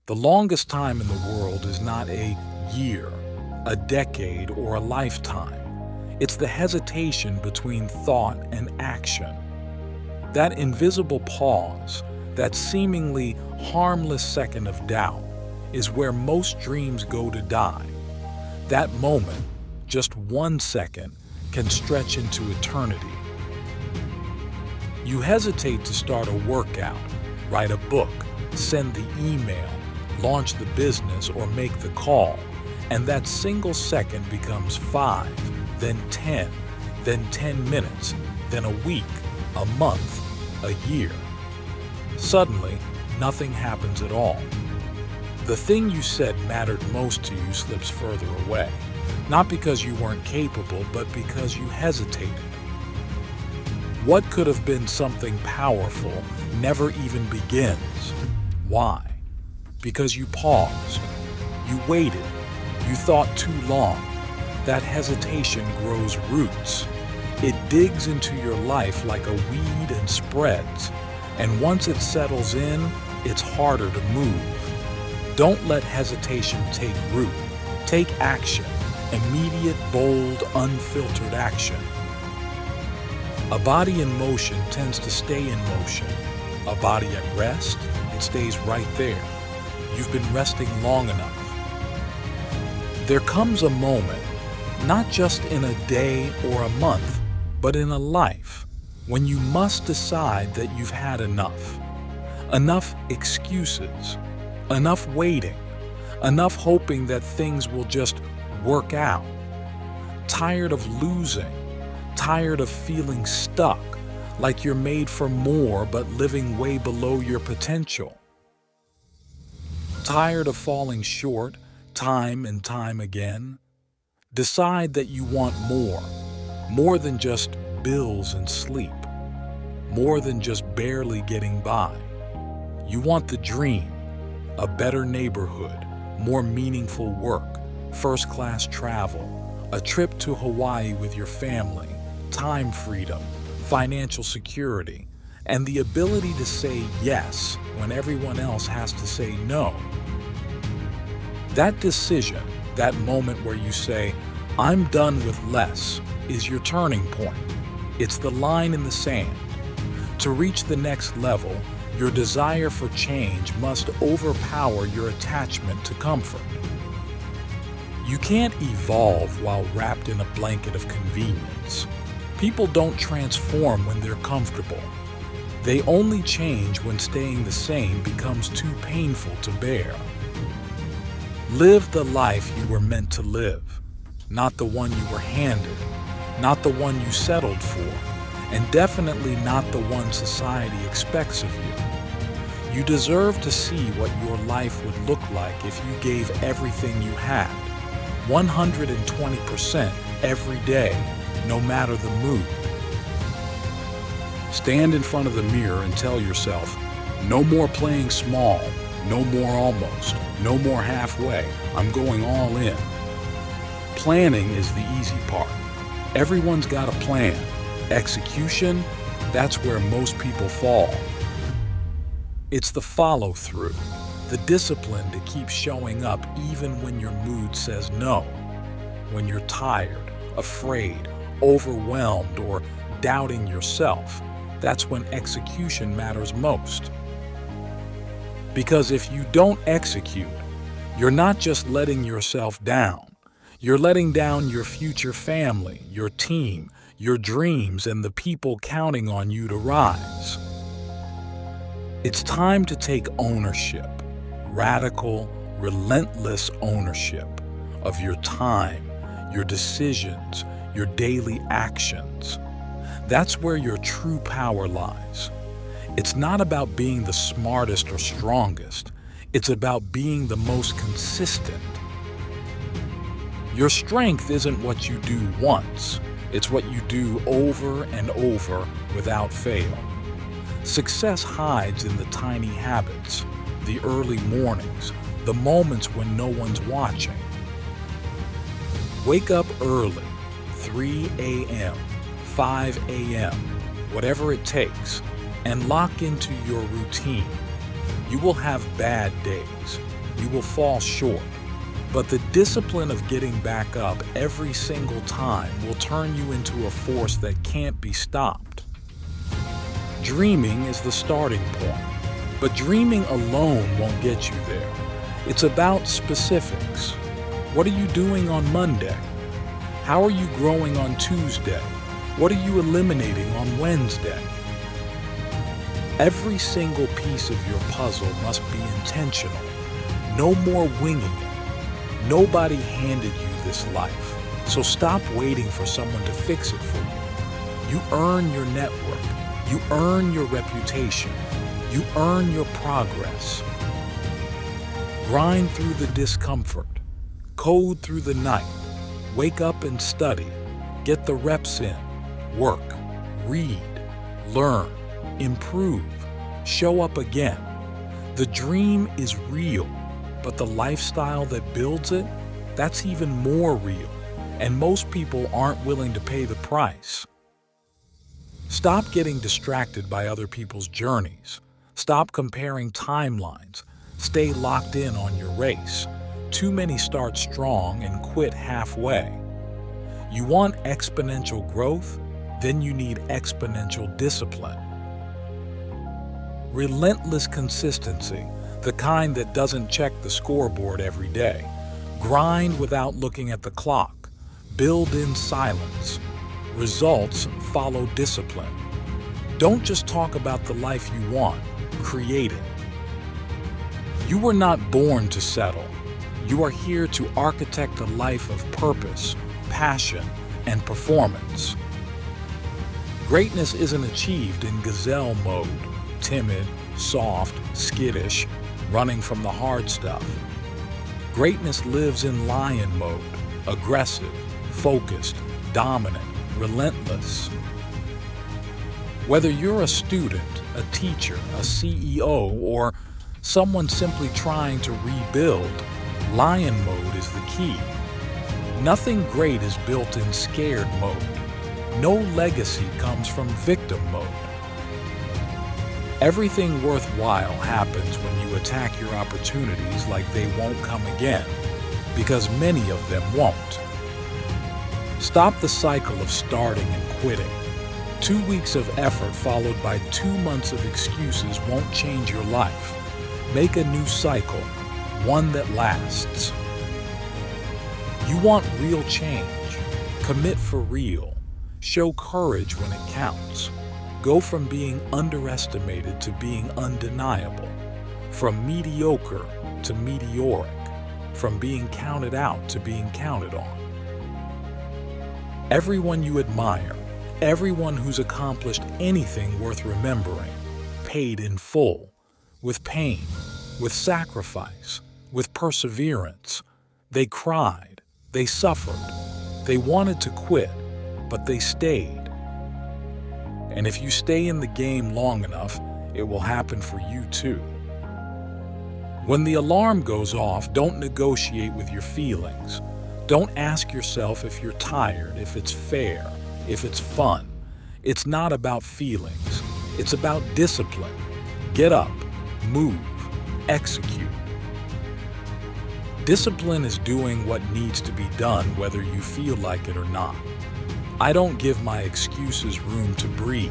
The longest time in the world is not a year, a decade, or a lifetime. It's the hesitation between thought and action. That invisible pause, that seemingly harmless second of doubt, is where most dreams go to die. That moment, just 1 second, can stretch into eternity. You hesitate to start a workout, write a book, send the email, launch the business, or make the call, and that single second becomes 5, then 10, then 10 minutes, then a week, a month, a year. Suddenly, nothing happens at all. The thing you said mattered most to you slips further away, not because you weren't capable, but because you hesitated. What could have been something powerful never even begins. Why? Because you paused, you waited, you thought too long. That hesitation grows roots. It digs into your life like a weed and spreads. And once it settles in, it's harder to move. Don't let hesitation take root. Take action. Immediate, bold, unfiltered action. A body in motion tends to stay in motion. A body at rest, it stays right there. You've been resting long enough. There comes a moment, not just in a day or a month, but in a life, when you must decide that you've had enough. Enough excuses, enough waiting, enough hoping that things will just work out. Tired of losing, tired of feeling stuck, like you're made for more but living way below your potential. Tired of falling short time and time again? Decide that you want more than just bills and sleep, more than just barely getting by. You want the dream, a better neighborhood, more meaningful work, first-class travel, a trip to Hawaii with your family, time freedom, financial security, and the ability to say yes when everyone else has to say no. That decision, that moment where you say, "I'm done with less," is your turning point. It's the line in the sand. To reach the next level, your desire for change must overpower your attachment to comfort. You can't evolve while wrapped in a blanket of convenience. People don't transform when they're comfortable. They only change when staying the same becomes too painful to bear. Live the life you were meant to live, not the one you were handed, not the one you settled for, and definitely not the one society expects of you. You deserve to see what your life would look like if you gave everything you had, 120% every day, no matter the mood. Stand in front of the mirror and tell yourself, no more playing small, no more almost, no more halfway, I'm going all in. Planning is the easy part. Everyone's got a plan. Execution, that's where most people fall. It's the follow-through, the discipline to keep showing up even when your mood says no, when you're tired, afraid, overwhelmed, or doubting yourself. That's when execution matters most. Because if you don't execute, you're not just letting yourself down. You're letting down your future family, your team, your dreams, and the people counting on you to rise. It's time to take ownership, radical, relentless ownership of your time, your decisions, your daily actions. That's where your true power lies. It's not about being the smartest or strongest. It's about being the most consistent. Your strength isn't what you do once. It's what you do over and over without fail. Success hides in the tiny habits, the early mornings, the moments when no one's watching. Wake up early, 3 a.m., 5 a.m., whatever it takes, and lock into your routine. You will have bad days. You will fall short. But the discipline of getting back up every single time will turn you into a force that can't be stopped. Dreaming is the starting point, but dreaming alone won't get you there. It's about specifics. What are you doing on Monday? How are you growing on Tuesday? What are you eliminating on Wednesday? Every single piece of your puzzle must be intentional. No more winging it. Nobody handed you this life, so stop waiting for someone to fix it for you. You earn your network. You earn your reputation. You earn your progress. Grind through the discomfort. Code through the night. Wake up and study. Get the reps in. Work. Read. Learn. Improve. Show up again. The dream is real, but the lifestyle that builds it, that's even more real, and most people aren't willing to pay the price. Stop getting distracted by other people's journeys. Stop comparing timelines. Stay locked in on your race. Too many start strong and quit halfway. You want exponential growth? Then you need exponential discipline. Relentless consistency, the kind that doesn't check the scoreboard every day. Grind without looking at the clock. Build in silence. Results follow discipline. Don't just talk about the life you want, create it. You were not born to settle. You are here to architect a life of purpose, passion, and performance. Greatness isn't achieved in gazelle mode, timid, soft, skittish, running from the hard stuff. Greatness lives in lion mode, aggressive, focused, dominant, relentless. Whether you're a student, a teacher, a CEO, or someone simply trying to rebuild, lion mode is the key. Nothing great is built in scared mode. No legacy comes from victim mode. Everything worthwhile happens when you attack your opportunities like they won't come again, because many of them won't. Stop the cycle of starting and quitting. 2 weeks of effort followed by 2 months of excuses won't change your life. Make a new cycle, one that lasts. You want real change. Commit for real. Show courage when it counts. Go from being underestimated to being undeniable. From mediocre to meteoric. From being counted out to being counted on. Everyone you admire, everyone who's accomplished anything worth remembering, paid in full, with pain, with sacrifice, with perseverance. They cried, they suffered, they wanted to quit, but they stayed. And if you stay in the game long enough, it will happen for you too. When the alarm goes off, don't negotiate with your feelings. Don't ask yourself if you're tired, if it's fair, if it's fun. It's not about feelings. It's about discipline. Get up, move, execute. Discipline is doing what needs to be done whether you feel like it or not. I don't give my excuses room to breathe.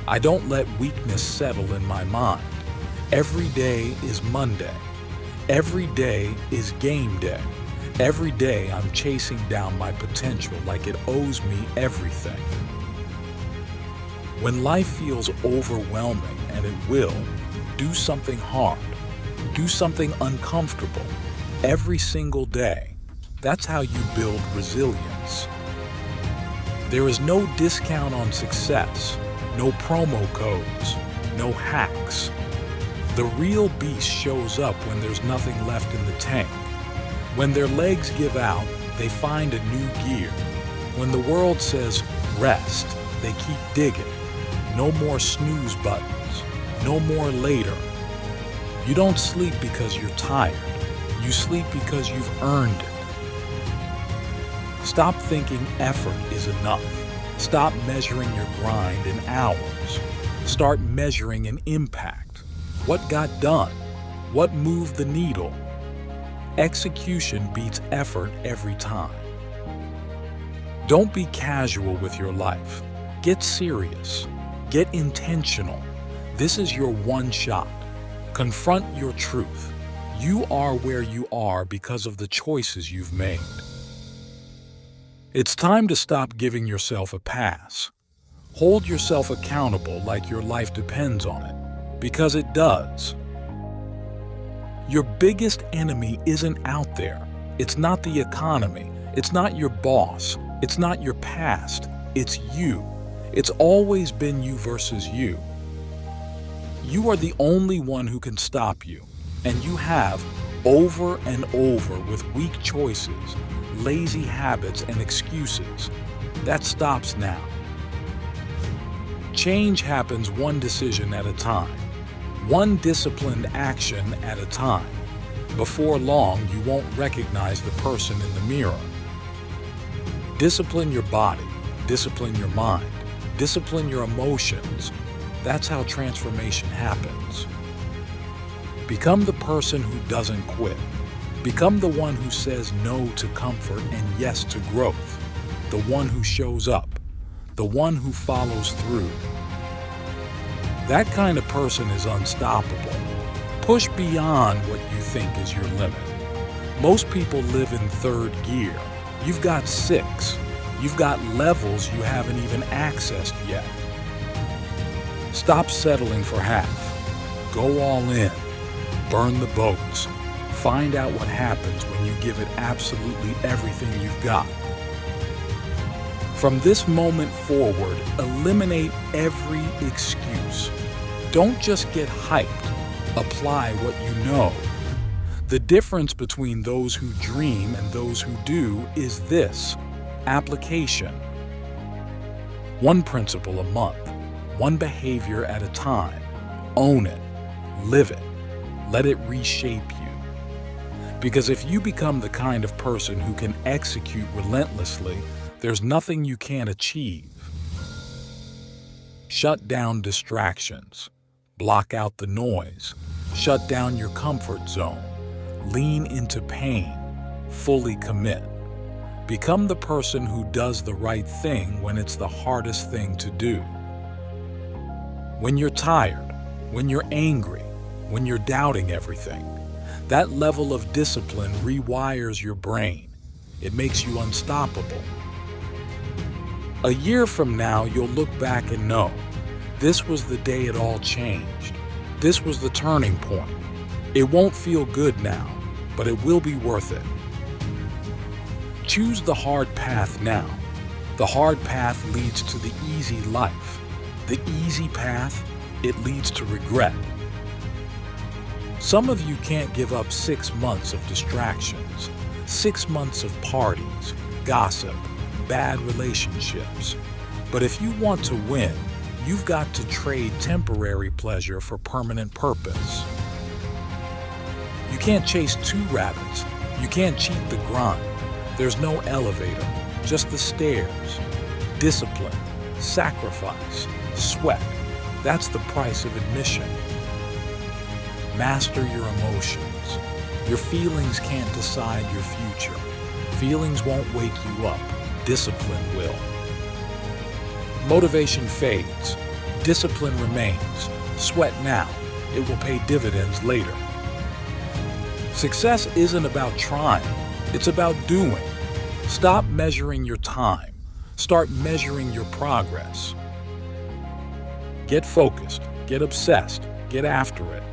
I don't let weakness settle in my mind. Every day is Monday. Every day is game day. Every day I'm chasing down my potential like it owes me everything. When life feels overwhelming, and it will, do something hard. Do something uncomfortable. Every single day. That's how you build resilience. There is no discount on success, no promo codes, no hacks. The real beast shows up when there's nothing left in the tank. When their legs give out, they find a new gear. When the world says rest, they keep digging. No more snooze buttons, no more later. You don't sleep because you're tired. You sleep because you've earned it. Stop thinking effort is enough. Stop measuring your grind in hours. Start measuring an impact. What got done? What moved the needle? Execution beats effort every time. Don't be casual with your life. Get serious. Get intentional. This is your one shot. Confront your truth. You are where you are because of the choices you've made. It's time to stop giving yourself a pass. Hold yourself accountable like your life depends on it, because it does. Your biggest enemy isn't out there. It's not the economy. It's not your boss. It's not your past. It's you. It's always been you versus you. You are the only one who can stop you, and you have over and over with weak choices, lazy habits, and excuses. That stops now. Change happens one decision at a time, one disciplined action at a time. Before long, you won't recognize the person in the mirror. Discipline your body, discipline your mind, discipline your emotions. That's how transformation happens. Become the person who doesn't quit. Become the one who says no to comfort and yes to growth. The one who shows up. The one who follows through. That kind of person is unstoppable. Push beyond what you think is your limit. Most people live in third gear. You've got 6. You've got levels you haven't even accessed yet. Stop settling for half. Go all in. Burn the boats. Find out what happens when you give it absolutely everything you've got. From this moment forward, eliminate every excuse. Don't just get hyped. Apply what you know. The difference between those who dream and those who do is this: application. One principle a month, one behavior at a time. Own it. Live it. Let it reshape you. Because if you become the kind of person who can execute relentlessly, there's nothing you can't achieve. Shut down distractions. Block out the noise. Shut down your comfort zone. Lean into pain. Fully commit. Become the person who does the right thing when it's the hardest thing to do. When you're tired, when you're angry, when you're doubting everything, that level of discipline rewires your brain. It makes you unstoppable. A year from now, you'll look back and know, this was the day it all changed. This was the turning point. It won't feel good now, but it will be worth it. Choose the hard path now. The hard path leads to the easy life. The easy path, it leads to regret. Some of you can't give up 6 months of distractions, 6 months of parties, gossip, bad relationships. But if you want to win, you've got to trade temporary pleasure for permanent purpose. You can't chase 2 rabbits. You can't cheat the grind. There's no elevator, just the stairs. Discipline, sacrifice, sweat. That's the price of admission. Master your emotions. Your feelings can't decide your future. Feelings won't wake you up. Discipline will. Motivation fades. Discipline remains. Sweat now. It will pay dividends later. Success isn't about trying. It's about doing. Stop measuring your time. Start measuring your progress. Get focused. Get obsessed. Get after it.